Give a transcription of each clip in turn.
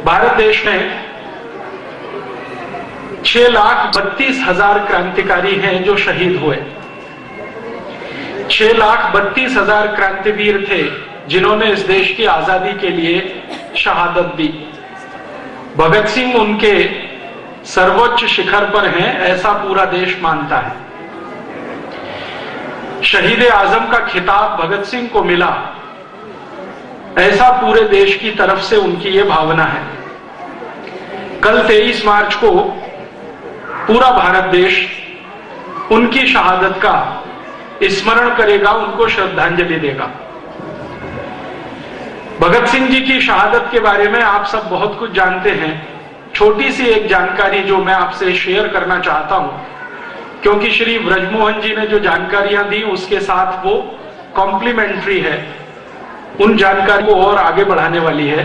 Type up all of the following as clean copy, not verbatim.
भारत देश में 6,32,000 क्रांतिकारी हैं जो शहीद हुए। 6,32,000 क्रांतिवीर थे जिन्होंने इस देश की आजादी के लिए शहादत दी। भगत सिंह उनके सर्वोच्च शिखर पर हैं, ऐसा पूरा देश मानता है। शहीद आजम का खिताब भगत सिंह को मिला, ऐसा पूरे देश की तरफ से उनकी ये भावना है। कल 23 मार्च को पूरा भारत देश उनकी शहादत का स्मरण करेगा, उनको श्रद्धांजलि देगा। भगत सिंह जी की शहादत के बारे में आप सब बहुत कुछ जानते हैं। छोटी सी एक जानकारी जो मैं आपसे शेयर करना चाहता हूं, क्योंकि श्री ब्रजमोहन जी ने जो जानकारियां दी उसके साथ वो कॉम्प्लीमेंट्री है, उन जानकारी को और आगे बढ़ाने वाली है।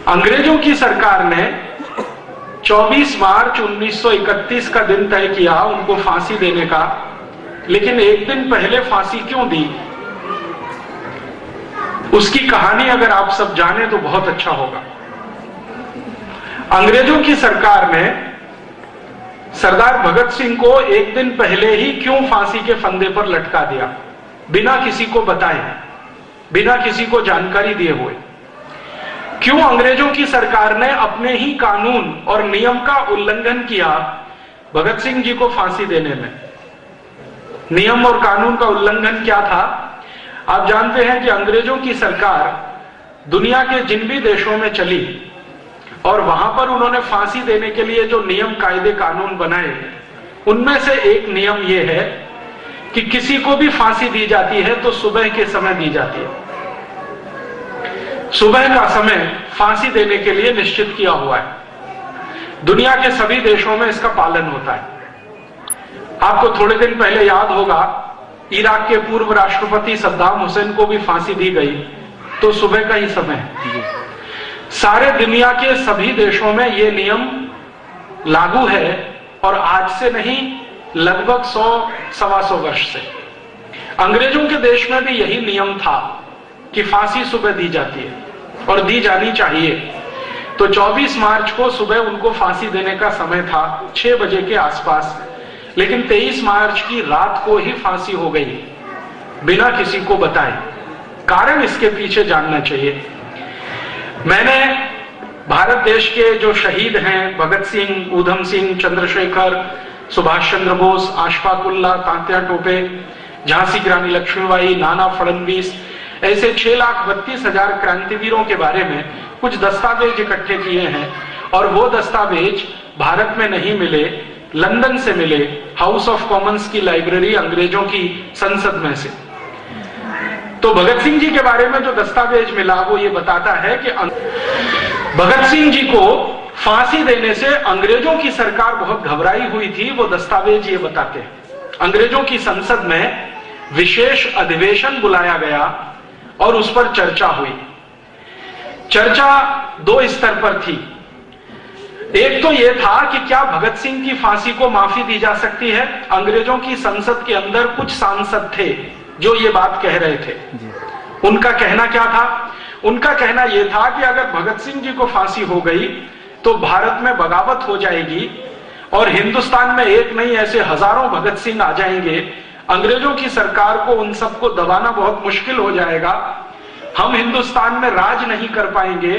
अंग्रेजों की सरकार ने 24 मार्च 1931 का दिन तय किया उनको फांसी देने का, लेकिन एक दिन पहले फांसी क्यों दी, उसकी कहानी अगर आप सब जाने तो बहुत अच्छा होगा। अंग्रेजों की सरकार ने सरदार भगत सिंह को एक दिन पहले ही क्यों फांसी के फंदे पर लटका दिया, बिना किसी को बताए, बिना किसी को जानकारी दिए हुए? क्यों अंग्रेजों की सरकार ने अपने ही कानून और नियम का उल्लंघन किया भगत सिंह जी को फांसी देने में? नियम और कानून का उल्लंघन क्या था? आप जानते हैं कि अंग्रेजों की सरकार दुनिया के जिन भी देशों में चली और वहां पर उन्होंने फांसी देने के लिए जो नियम कायदे कानून बनाए, उनमें से एक नियम यह है कि किसी को भी फांसी दी जाती है तो सुबह के समय दी जाती है। सुबह का समय फांसी देने के लिए निश्चित किया हुआ है। दुनिया के सभी देशों में इसका पालन होता है। आपको थोड़े दिन पहले याद होगा, इराक के पूर्व राष्ट्रपति सद्दाम हुसैन को भी फांसी दी गई, तो सुबह का ही समय है। सारे दुनिया के सभी देशों में यह नियम लागू है, और आज से नहीं, लगभग 100-125 वर्ष से। अंग्रेजों के देश में भी यही नियम था कि फांसी सुबह दी जाती है और दी जानी चाहिए। तो 24 मार्च को सुबह उनको फांसी देने का समय था 6 बजे के आसपास, लेकिन 23 मार्च की रात को ही फांसी हो गई बिना किसी को बताए। कारण इसके पीछे जानना चाहिए। मैंने भारत देश के जो शहीद हैं, भगत सिंह, ऊधम सिंह, चंद्रशेखर, सुभाष चंद्र बोस, अशफाक उल्लाह, तात्या टोपे, झांसी की रानी लक्ष्मीबाई, नाना फडणवीस, ऐसे 6,32,000 क्रांतिवीरों के बारे में कुछ दस्तावेज इकट्ठे किए हैं, और वो दस्तावेज भारत में नहीं मिले, लंदन से मिले, हाउस ऑफ कॉमन्स की लाइब्रेरी, अंग्रेजों की संसद में से। तो भगत सिंह जी के बारे में जो दस्तावेज मिला वो ये बताता है कि भगत सिंह जी को फांसी देने से अंग्रेजों की सरकार बहुत घबराई हुई थी। वो दस्तावेज ये बताते हैं। अंग्रेजों की संसद में विशेष अधिवेशन बुलाया गया और उस पर चर्चा हुई। चर्चा 2 स्तर पर थी। एक तो यह था कि क्या भगत सिंह की फांसी को माफी दी जा सकती है। अंग्रेजों की संसद के अंदर कुछ सांसद थे जो ये बात कह रहे थे। उनका कहना क्या था? उनका कहना यह था कि अगर भगत सिंह जी को फांसी हो गई तो भारत में बगावत हो जाएगी और हिंदुस्तान में एक नहीं, ऐसे हजारों भगत सिंह आ जाएंगे। अंग्रेजों की सरकार को उन सबको दबाना बहुत मुश्किल हो जाएगा। हम हिंदुस्तान में राज नहीं कर पाएंगे।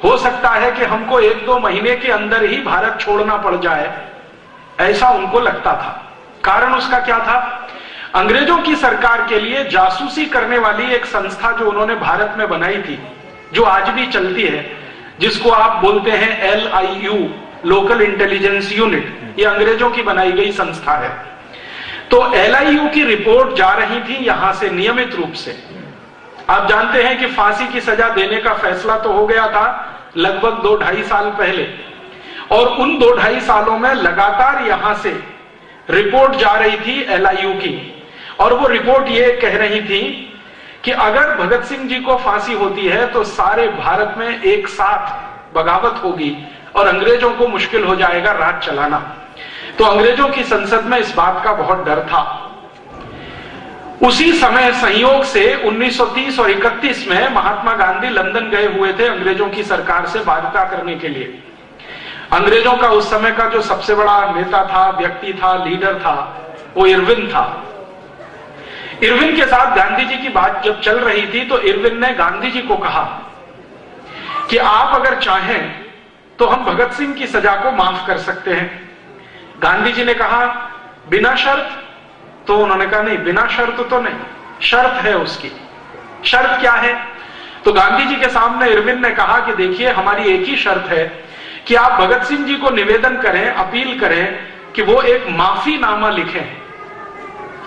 हो सकता है कि हमको 1-2 महीने के अंदर ही भारत छोड़ना पड़ जाए, ऐसा उनको लगता था। कारण उसका क्या था? अंग्रेजों की सरकार के लिए जासूसी करने वाली एक संस्था जो उन्होंने भारत में बनाई थी, जो आज भी चलती है, जिसको आप बोलते हैं LIU, लोकल इंटेलिजेंस यूनिट, ये अंग्रेजों की बनाई गई संस्था है। तो LIU की रिपोर्ट जा रही थी यहां से नियमित रूप से। आप जानते हैं कि फांसी की सजा देने का फैसला तो हो गया था लगभग 2-2.5 साल पहले, और उन 2-2.5 सालों में लगातार यहां से रिपोर्ट जा रही थी LIU की, और वो रिपोर्ट ये कह रही थी कि अगर भगत सिंह जी को फांसी होती है तो सारे भारत में एक साथ बगावत होगी और अंग्रेजों को मुश्किल हो जाएगा राज चलाना। तो अंग्रेजों की संसद में इस बात का बहुत डर था। उसी समय संयोग से 1930 और 31 में महात्मा गांधी लंदन गए हुए थे अंग्रेजों की सरकार से वार्ता करने के लिए। अंग्रेजों का उस समय का जो सबसे बड़ा नेता था, व्यक्ति था, लीडर था, वो इरविन था। इरविन के साथ गांधी जी की बात जब चल रही थी तो इरविन ने गांधी जी को कहा कि आप अगर चाहें तो हम भगत सिंह की सजा को माफ कर सकते हैं। गांधी जी ने कहा बिना शर्त? तो उन्होंने कहा नहीं, बिना शर्त तो नहीं, शर्त है उसकी। शर्त क्या है? तो गांधी जी के सामने इरविन ने कहा कि देखिए, हमारी एक ही शर्त है कि आप भगत सिंह जी को निवेदन करें, अपील करें कि वो एक माफीनामा लिखें।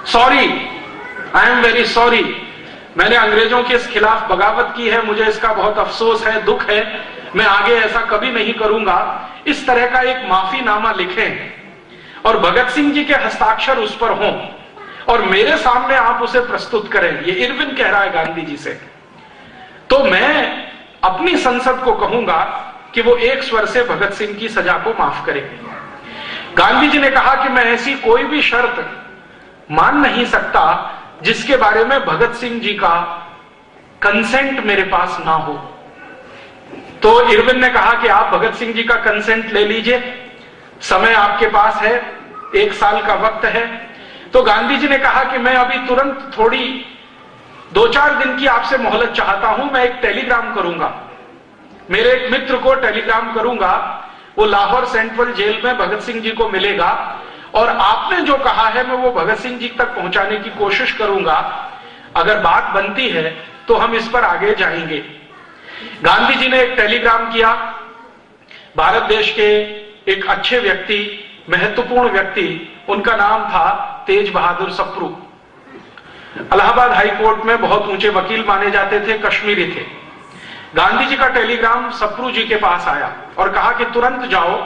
Sorry, I am very sorry, मैंने अंग्रेजों के खिलाफ बगावत की है, मुझे इसका बहुत अफसोस है, दुख है, मैं आगे ऐसा कभी नहीं करूंगा। इस तरह का एक माफीनामा लिखें और भगत सिंह जी के हस्ताक्षर उस पर हों और मेरे सामने आप उसे प्रस्तुत करें। ये इरविन कह रहा है गांधी जी से। तो मैं अपनी संसद को कहूंगा कि वो एक स्वर से भगत सिंह की सजा को माफ करे। गांधी जी ने कहा कि मैं ऐसी कोई भी शर्त मान नहीं सकता जिसके बारे में भगत सिंह जी का कंसेंट मेरे पास ना हो। तो इरविन ने कहा कि आप भगत सिंह जी का कंसेंट ले लीजिए, समय आपके पास है, 1 साल का वक्त है। तो गांधी जी ने कहा कि मैं अभी तुरंत थोड़ी 2-4 दिन की आपसे मोहलत चाहता हूं, मैं एक टेलीग्राम करूंगा, मेरे एक मित्र को टेलीग्राम करूंगा, वो लाहौर सेंट्रल जेल में भगत सिंह जी को मिलेगा और आपने जो कहा है मैं वो भगत सिंह जी तक पहुंचाने की कोशिश करूंगा। अगर बात बनती है तो हम इस पर आगे जाएंगे। गांधी जी ने एक टेलीग्राम किया। भारत देश के एक अच्छे व्यक्ति, महत्वपूर्ण व्यक्ति, उनका नाम था तेज बहादुर सप्रू। इलाहाबाद हाई कोर्ट में बहुत ऊंचे वकील माने जाते थे, कश्मीरी थे। गांधी जी का टेलीग्राम सप्रू जी के पास आया और कहा कि तुरंत जाओ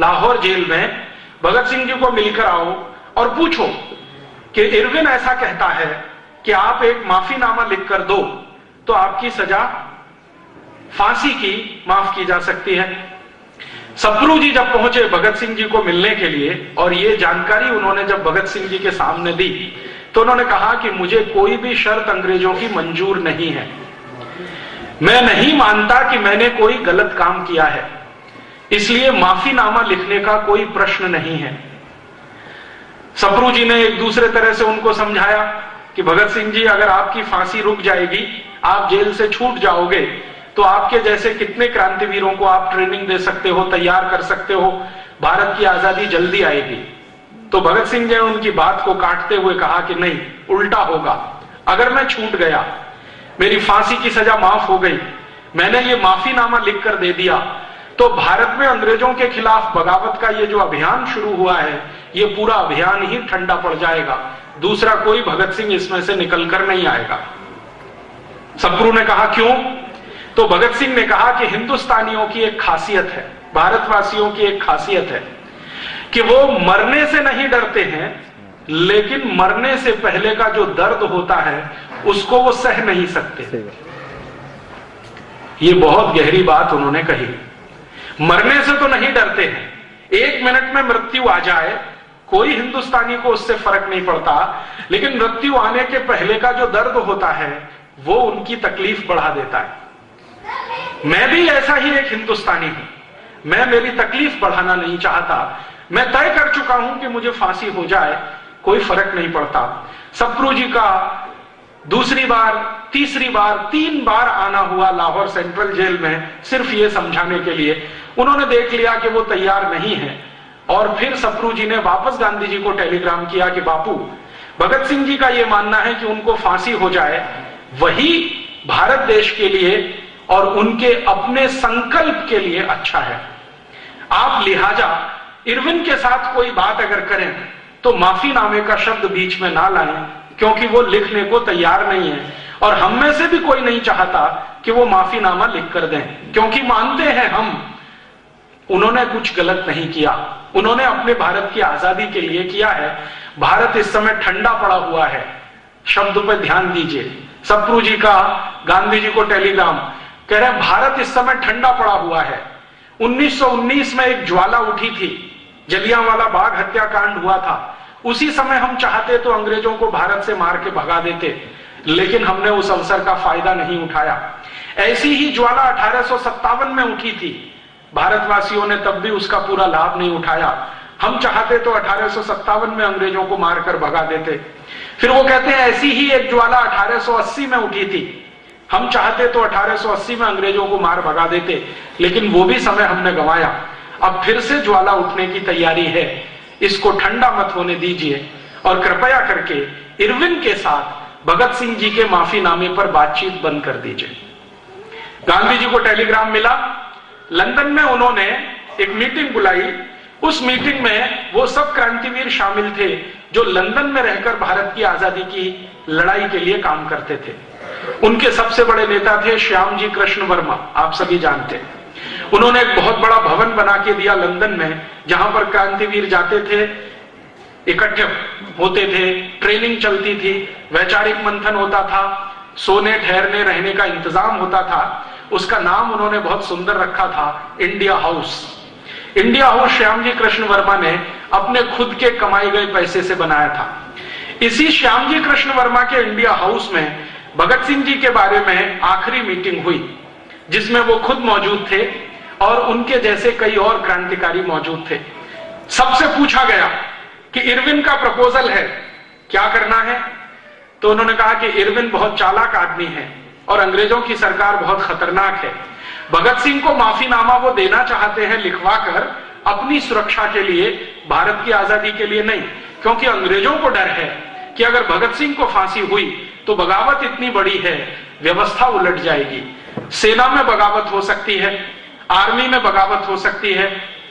लाहौर जेल में, भगत सिंह जी को मिलकर आओ और पूछो कि इरविन ऐसा कहता है कि आप एक माफीनामा लिखकर दो तो आपकी सजा फांसी की माफ की जा सकती है। सप्रू जी जब पहुंचे भगत सिंह जी को मिलने के लिए और ये जानकारी उन्होंने जब भगत सिंह जी के सामने दी तो उन्होंने कहा कि मुझे कोई भी शर्त अंग्रेजों की मंजूर नहीं है, मैं नहीं मानता कि मैंने कोई गलत काम किया है, इसलिए माफीनामा लिखने का कोई प्रश्न नहीं है। सप्रू जी ने एक दूसरे तरह से उनको समझाया कि भगत सिंह जी, अगर आपकी फांसी रुक जाएगी, आप जेल से छूट जाओगे, तो आपके जैसे कितने क्रांतिवीरों को आप ट्रेनिंग दे सकते हो, तैयार कर सकते हो, भारत की आजादी जल्दी आएगी। तो भगत सिंह जी ने उनकी बात को काटते हुए कहा कि नहीं, उल्टा होगा। अगर मैं छूट गया, मेरी फांसी की सजा माफ हो गई, मैंने ये माफीनामा लिखकर दे दिया, तो भारत में अंग्रेजों के खिलाफ बगावत का ये जो अभियान शुरू हुआ है, ये पूरा अभियान ही ठंडा पड़ जाएगा, दूसरा कोई भगत सिंह इसमें से निकलकर नहीं आएगा। सप्रू ने कहा क्यों? तो भगत सिंह ने कहा कि हिंदुस्तानियों की एक खासियत है, भारतवासियों की एक खासियत है कि वो मरने से नहीं डरते हैं, लेकिन मरने से पहले का जो दर्द होता है उसको वो सह नहीं सकते। ये बहुत गहरी बात उन्होंने कही। मरने से तो नहीं डरते हैं, 1 मिनट में मृत्यु आ जाए कोई हिंदुस्तानी को उससे फर्क नहीं पड़ता, लेकिन मृत्यु आने के पहले का जो दर्द होता है वो उनकी तकलीफ बढ़ा देता है। मैं भी ऐसा ही एक हिंदुस्तानी हूं, मैं मेरी तकलीफ बढ़ाना नहीं चाहता, मैं तय कर चुका हूं कि मुझे फांसी हो जाए, कोई फर्क नहीं पड़ता। सप्रू जी का दूसरी बार, तीसरी बार, 3 बार आना हुआ लाहौर सेंट्रल जेल में सिर्फ ये समझाने के लिए। उन्होंने देख लिया कि वो तैयार नहीं है और फिर सप्रू जी ने वापस गांधी जी को टेलीग्राम किया कि बापू, भगत सिंह जी का ये मानना है कि उनको फांसी हो जाए, वही भारत देश के लिए और उनके अपने संकल्प के लिए अच्छा है। आप लिहाजा इरविन के साथ कोई बात अगर करें तो माफीनामे का शब्द बीच में ना लाएं, क्योंकि वो लिखने को तैयार नहीं है और हम में से भी कोई नहीं चाहता कि वो माफीनामा लिख कर दें, क्योंकि मानते हैं हम उन्होंने कुछ गलत नहीं किया, उन्होंने अपने भारत की आजादी के लिए किया है। भारत इस समय ठंडा पड़ा हुआ है, शब्द पर ध्यान दीजिए। सप्रू जी का गांधी जी को टेलीग्राम कह रहे हैं भारत इस समय ठंडा पड़ा हुआ है। 1919 में एक ज्वाला उठी थी, जलियांवाला बाग हत्याकांड हुआ था, उसी समय हम चाहते तो अंग्रेजों को भारत से मार के भगा देते, लेकिन हमने उस अवसर का फायदा नहीं उठाया। ऐसी ही ज्वाला 1857 में उठी थी, भारतवासियों ने तब भी उसका पूरा लाभ नहीं उठाया। हम चाहते तो 1857 में अंग्रेजों को मारकर भगा देते। फिर वो कहते हैं ऐसी ही एक ज्वाला 1880 में उठी थी, हम चाहते तो 1880 में अंग्रेजों को मार भगा देते, लेकिन वो भी समय हमने गंवाया। अब फिर से ज्वाला उठने की तैयारी है, इसको ठंडा मत होने दीजिए और कृपया करके इरविन के साथ भगत सिंह जी के माफीनामे पर बातचीत बंद कर दीजिए। गांधी जी को टेलीग्राम मिला, लंदन में उन्होंने एक मीटिंग बुलाई। उस मीटिंग में वो सब क्रांतिवीर शामिल थे जो लंदन में रहकर भारत की आजादी की लड़ाई के लिए काम करते थे। उनके सबसे बड़े नेता थे श्यामजी कृष्ण वर्मा, आप सभी जानते हैं। उन्होंने एक बहुत बड़ा भवन बना के दिया लंदन में, जहां पर क्रांतिवीर जाते थे, इकट्ठे होते थे, ट्रेनिंग चलती थी, वैचारिक मंथन होता था, सोने ठहरने रहने का इंतजाम होता था। उसका नाम उन्होंने बहुत सुंदर रखा था, India house. India house Shyamji Krishna Verma ने अपने खुद के कमाए गए पैसे से बनाया था। इसी श्यामजी कृष्ण वर्मा के इंडिया हाउस में भगत सिंह जी के बारे में आखिरी मीटिंग हुई, जिसमें वो खुद मौजूद थे और उनके जैसे कई और क्रांतिकारी मौजूद थे। सबसे पूछा गया कि इरविन का प्रपोजल है, क्या करना है? तो उन्होंने कहा कि इरविन बहुत चालाक आदमी है और अंग्रेजों की सरकार बहुत खतरनाक है। भगत सिंह को माफीनामा वो देना चाहते हैं लिखवाकर, अपनी सुरक्षा के लिए, भारत की आजादी के लिए नहीं, क्योंकि अंग्रेजों को डर है कि अगर भगत सिंह को फांसी हुई तो बगावत इतनी बड़ी है, व्यवस्था उलट जाएगी। सेना में बगावत हो सकती है, आर्मी में बगावत हो सकती है,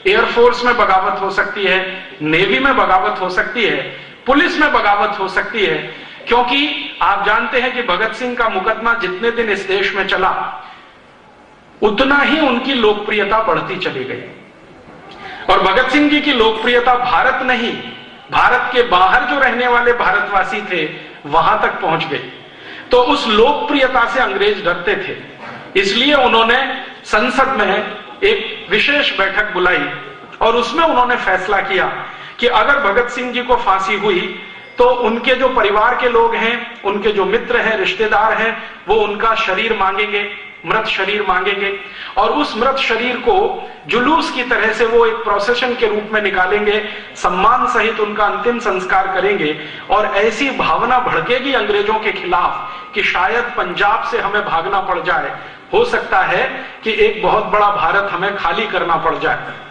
एयरफोर्स में बगावत हो सकती है, नेवी में बगावत हो सकती है, पुलिस में बगावत हो सकती है, क्योंकि आप जानते हैं कि भगत सिंह का मुकदमा जितने दिन इस देश में चला, उतना ही उनकी लोकप्रियता बढ़ती चली गई। और भगत सिंह जी की लोकप्रियता भारत नहीं, भारत के बाहर जो रहने वाले भारतवासी थे वहां तक पहुंच गई। तो उस लोकप्रियता से अंग्रेज डरते थे, इसलिए उन्होंने संसद में एक विशेष बैठक बुलाई और उसमें उन्होंने फैसला किया कि अगर भगत सिंह जी को फांसी हुई तो उनके जो परिवार के लोग हैं, उनके जो मित्र हैं, रिश्तेदार हैं, वो उनका शरीर मांगेंगे, मृत शरीर मांगेंगे और उस मृत शरीर को जुलूस की तरह से वो एक प्रोसेशन के रूप में निकालेंगे, सम्मान सहित उनका अंतिम संस्कार करेंगे। और ऐसी भावना भड़केगी अंग्रेजों के खिलाफ कि शायद पंजाब से हमें भागना पड़ जाए, हो सकता है कि एक बहुत बड़ा भारत हमें खाली करना पड़ जाए।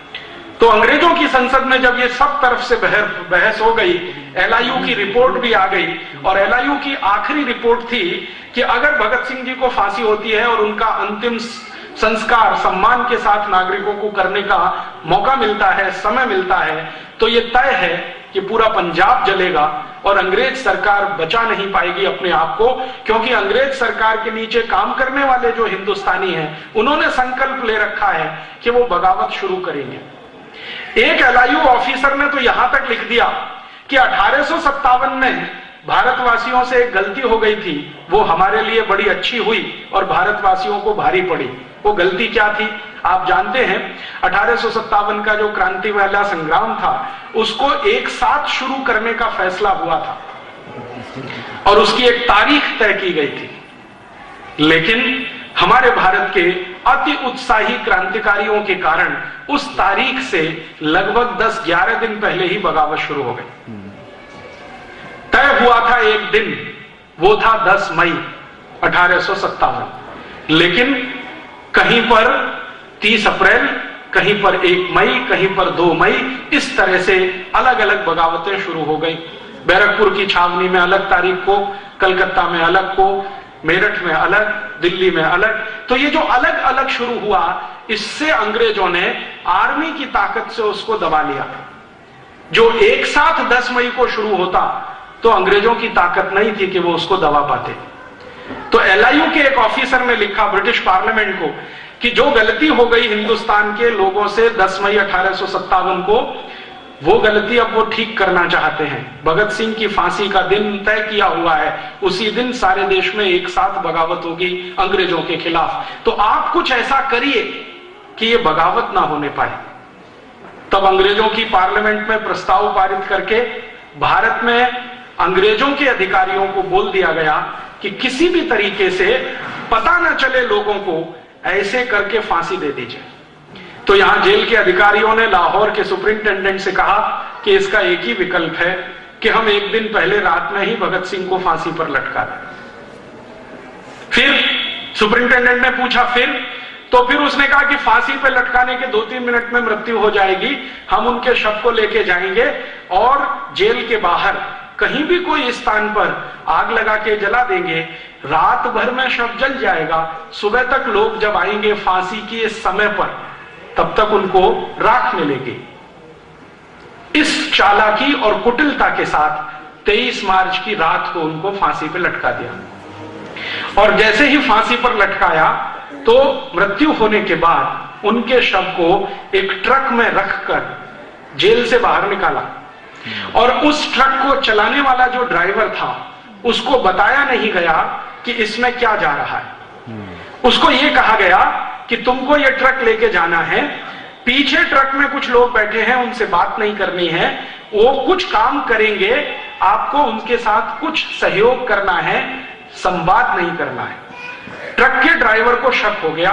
तो अंग्रेजों की संसद में जब ये सब तरफ से बहस हो गई, एलआईयू की रिपोर्ट भी आ गई और एलआईयू की आखिरी रिपोर्ट थी कि अगर भगत सिंह जी को फांसी होती है और उनका अंतिम संस्कार सम्मान के साथ नागरिकों को करने का मौका मिलता है, समय मिलता है, तो ये तय है कि पूरा पंजाब जलेगा और अंग्रेज सरकार बचा नहीं पाएगी अपने आप को, क्योंकि अंग्रेज सरकार के नीचे काम करने वाले जो हिंदुस्तानी हैं, उन्होंने संकल्प ले रखा है कि वो बगावत शुरू करेंगे। एक एलआईयू ऑफिसर ने तो यहां तक लिख दिया कि 1857 में भारतवासियों से एक गलती हो गई थी, वो हमारे लिए बड़ी अच्छी हुई और भारतवासियों को भारी पड़ी। वो गलती क्या थी आप जानते हैं? 1857 का जो क्रांति वाला संग्राम था, उसको एक साथ शुरू करने का फैसला हुआ था और उसकी एक तारीख तय की गई थी, लेकिन हमारे भारत के अति उत्साही क्रांतिकारियों के कारण उस तारीख से लगभग 10-11 दिन पहले ही बगावत शुरू हो गई। तय हुआ था एक दिन, वो था 10 मई 1857, लेकिन कहीं पर 30 अप्रैल, कहीं पर 1 मई, कहीं पर 2 मई, इस तरह से अलग अलग बगावतें शुरू हो गई। बैरकपुर की छावनी में अलग तारीख को, कलकत्ता में अलग को, मेरठ में अलग, दिल्ली में अलग। तो ये जो अलग अलग शुरू हुआ, इससे अंग्रेजों ने आर्मी की ताकत से उसको दबा लिया। जो एक साथ 10 मई को शुरू होता तो अंग्रेजों की ताकत नहीं थी कि वो उसको दबा पाते। तो एलआईयू के एक ऑफिसर ने लिखा ब्रिटिश पार्लियामेंट को कि जो गलती हो गई हिंदुस्तान के लोगों से 10 मई 1857 को, वो गलती अब वो ठीक करना चाहते हैं। भगत सिंह की फांसी का दिन तय किया हुआ है, उसी दिन सारे देश में एक साथ बगावत होगी अंग्रेजों के खिलाफ। तो आप कुछ ऐसा करिए कि ये बगावत ना होने पाए। तब अंग्रेजों की पार्लियामेंट में प्रस्ताव पारित करके भारत में अंग्रेजों के अधिकारियों को बोल दिया गया कि किसी भी तरीके से पता न चले लोगों को, ऐसे करके फांसी दे दीजिए। तो यहां जेल के अधिकारियों ने लाहौर के सुपरिंटेंडेंट से कहा कि इसका एक ही विकल्प है कि हम एक दिन पहले रात में ही भगत सिंह को फांसी पर लटका दें। फिर सुपरिंटेंडेंट ने पूछा फिर उसने कहा कि फांसी पे लटकाने के 2-3 मिनट में मृत्यु हो जाएगी, हम उनके शव को लेके जाएंगे और जेल के बाहर कहीं भी कोई स्थान पर आग लगा के जला देंगे, रात भर में शव जल जाएगा, सुबह तक लोग जब आएंगे फांसी के समय पर तब तक उनको राख मिलेगी। इस चालाकी और कुटिलता के साथ 23 मार्च की रात को उनको फांसी पर लटका दिया और जैसे ही फांसी पर लटकाया तो मृत्यु होने के बाद उनके शव को एक ट्रक में रखकर जेल से बाहर निकाला और उस ट्रक को चलाने वाला जो ड्राइवर था उसको बताया नहीं गया कि इसमें क्या जा रहा है। उसको यह कहा गया कि तुमको यह ट्रक लेके जाना है, पीछे ट्रक में कुछ लोग बैठे हैं, उनसे बात नहीं करनी है, वो कुछ काम करेंगे, आपको उनके साथ कुछ सहयोग करना है, संवाद नहीं करना है। ट्रक के ड्राइवर को शक हो गया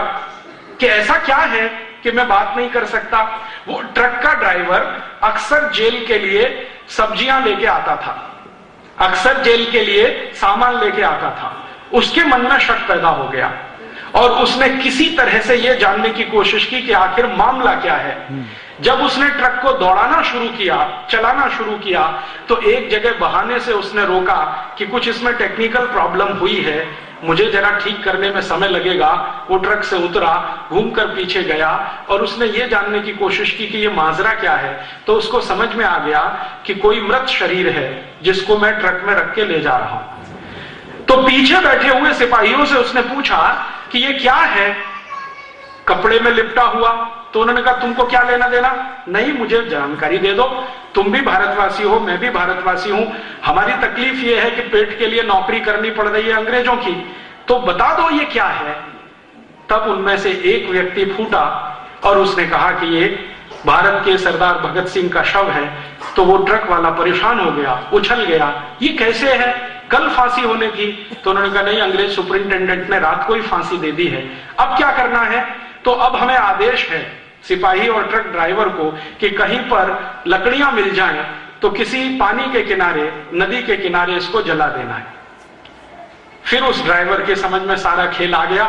कि ऐसा क्या है कि मैं बात नहीं कर सकता। वो ट्रक का ड्राइवर अक्सर जेल के लिए सब्जियां लेके आता था, अक्सर जेल के लिए सामान लेके आता था। उसके मन में शक पैदा हो गया और उसने किसी तरह से यह जानने की कोशिश की कि आखिर मामला क्या है। जब उसने ट्रक को दौड़ाना शुरू किया, चलाना शुरू किया, तो एक जगह बहाने से उसने रोका कि कुछ इसमें टेक्निकल प्रॉब्लम हुई है, मुझे जरा ठीक करने में समय लगेगा। वो ट्रक से उतरा, घूमकर पीछे गया और उसने ये जानने की कोशिश की कि ये माजरा क्या है। तो उसको समझ में आ गया कि कोई मृत शरीर है जिसको मैं ट्रक में रख के ले जा रहा हूं। तो पीछे बैठे हुए सिपाहियों से उसने पूछा कि ये क्या है, कपड़े में लिपटा हुआ। तो उन्होंने कहा तुमको क्या लेना देना, नहीं मुझे जानकारी दे दो, तुम भी भारतवासी हो, मैं भी भारतवासी हूं, हमारी तकलीफ ये है कि पेट के लिए नौकरी करनी पड़ रही है अंग्रेजों की, तो बता दो ये क्या है। तब उनमें से एक व्यक्ति फूटा और उसने कहा कि ये भारत के सरदार भगत सिंह का शव है। तो वो ट्रक वाला परेशान हो गया, उछल गया, ये कैसे है, कल फांसी होने थी। तो उन्होंने कहा नहीं, अंग्रेज सुपरिंटेंडेंट ने रात को ही फांसी दे दी है, अब क्या करना है। तो अब हमें आदेश है सिपाही और ट्रक ड्राइवर को कि कहीं पर लकड़ियां मिल जाएं तो किसी पानी के किनारे, नदी के किनारे इसको जला देना है। फिर उस ड्राइवर के समझ में सारा खेल आ गया।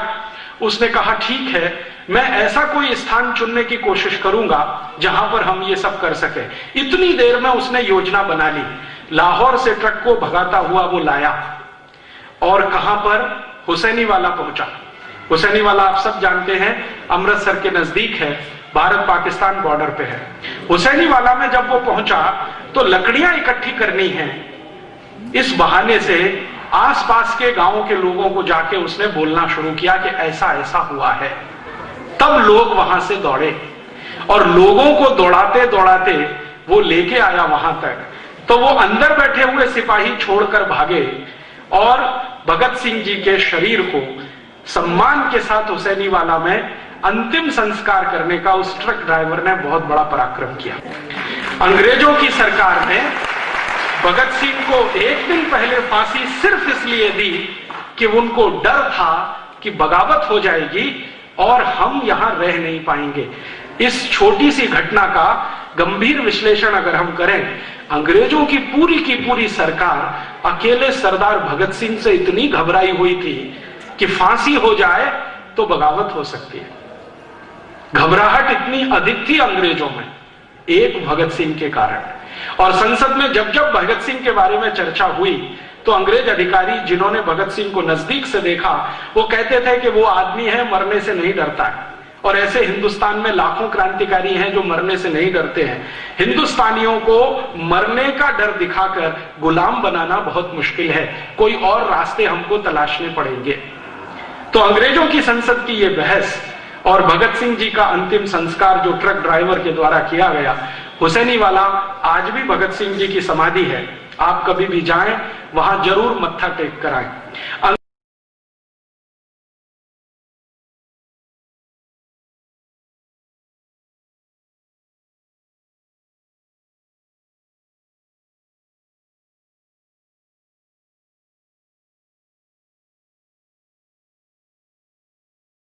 उसने कहा ठीक है, मैं ऐसा कोई स्थान चुनने की कोशिश करूंगा जहां पर हम ये सब कर सके। इतनी देर में उसने योजना बना ली, लाहौर से ट्रक को भगाता हुआ वो लाया और कहां पर, हुसैनी वाला पहुंचा। हुसैनी वाला आप सब जानते हैं, अमृतसर के नजदीक है, भारत पाकिस्तान बॉर्डर पे है। हुसैनी वाला में जब वो पहुंचा तो लकड़ियां इकट्ठी करनी है, इस बहाने से आसपास के गांवों के लोगों को जाके उसने बोलना शुरू किया कि ऐसा ऐसा हुआ है। तब लोग वहां से दौड़े और लोगों को दौड़ाते दौड़ाते वो लेके आया वहां तक। तो वो अंदर बैठे हुए सिपाही छोड़कर भागे और भगत सिंह जी के शरीर को सम्मान के साथ हुसैनी वाला में अंतिम संस्कार करने का उस ट्रक ड्राइवर ने बहुत बड़ा पराक्रम किया। अंग्रेजों की सरकार ने भगत सिंह को एक दिन पहले फांसी सिर्फ इसलिए दी कि उनको डर था कि बगावत हो जाएगी और हम यहां रह नहीं पाएंगे। इस छोटी सी घटना का गंभीर विश्लेषण अगर हम करें, अंग्रेजों की पूरी सरकार अकेले सरदार भगत सिंह से इतनी घबराई हुई थी कि फांसी हो जाए तो बगावत हो सकती है। घबराहट इतनी अधिक थी अंग्रेजों में एक भगत सिंह के कारण। और संसद में जब जब भगत सिंह के बारे में चर्चा हुई तो अंग्रेज अधिकारी जिन्होंने भगत सिंह को नजदीक से देखा वो कहते थे कि वो आदमी है, मरने से नहीं डरता है। और ऐसे हिंदुस्तान में लाखों क्रांतिकारी हैं जो मरने से नहीं डरते हैं। हिंदुस्तानियों को मरने का डर दिखाकर गुलाम बनाना बहुत मुश्किल है, कोई और रास्ते हमको तलाशने पड़ेंगे। तो अंग्रेजों की संसद की यह बहस और भगत सिंह जी का अंतिम संस्कार जो ट्रक ड्राइवर के द्वारा किया गया, हुसैनी वाला आज भी भगत सिंह जी की समाधि है, आप कभी भी जाएं वहां जरूर मत्था टेक कर आएं।